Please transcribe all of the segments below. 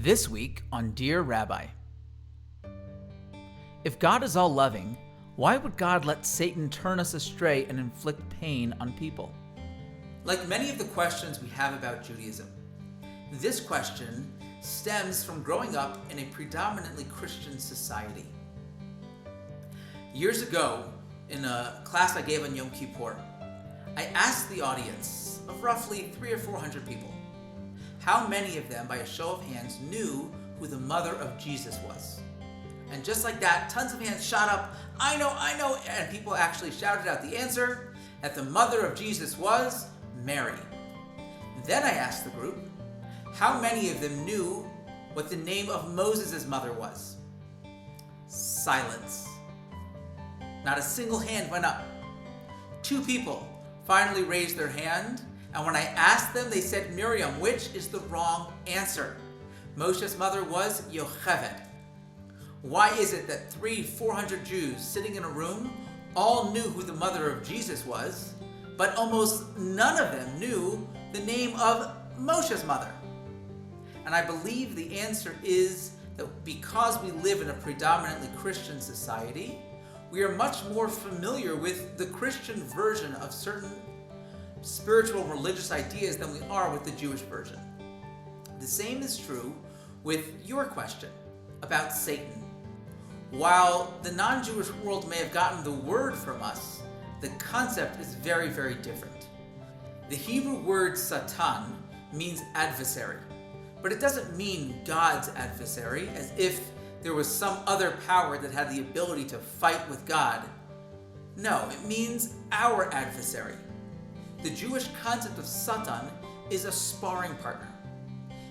This week on Dear Rabbi. If God is all loving, why would God let Satan turn us astray and inflict pain on people? Like many of the questions we have about Judaism, this question stems from growing up in a predominantly Christian society. Years ago, in a class I gave on Yom Kippur, I asked the audience of roughly 300 or 400 people, how many of them, by a show of hands, knew who the mother of Jesus was? And just like that, tons of hands shot up, I know, and people actually shouted out the answer, that the mother of Jesus was Mary. Then I asked the group, how many of them knew what the name of Moses' mother was? Silence. Not a single hand went up. 2 people finally raised their hand, and when I asked them, they said Miriam, which is the wrong answer. Moshe's mother was Yocheved. Why is it that 300-400 Jews sitting in a room all knew who the mother of Jesus was, but almost none of them knew the name of Moshe's mother? And I believe the answer is that because we live in a predominantly Christian society, we are much more familiar with the Christian version of certain spiritual religious ideas than we are with the Jewish version. The same is true with your question about Satan. While the non-Jewish world may have gotten the word from us, the concept is very, very different. The Hebrew word Satan means adversary, but it doesn't mean God's adversary, as if there was some other power that had the ability to fight with God. No, it means our adversary. The Jewish concept of Satan is a sparring partner.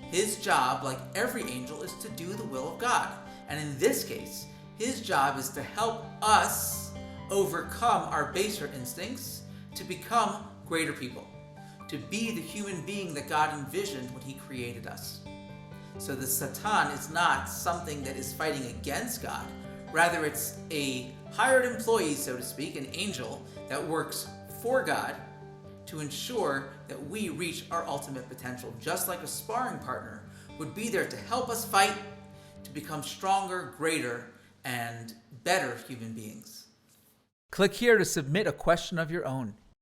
His job, like every angel, is to do the will of God. And in this case, his job is to help us overcome our baser instincts to become greater people, to be the human being that God envisioned when he created us. So the Satan is not something that is fighting against God. Rather, it's a hired employee, so to speak, an angel that works for God to ensure that we reach our ultimate potential, just like a sparring partner would be there to help us fight to become stronger, greater, and better human beings. Click here to submit a question of your own.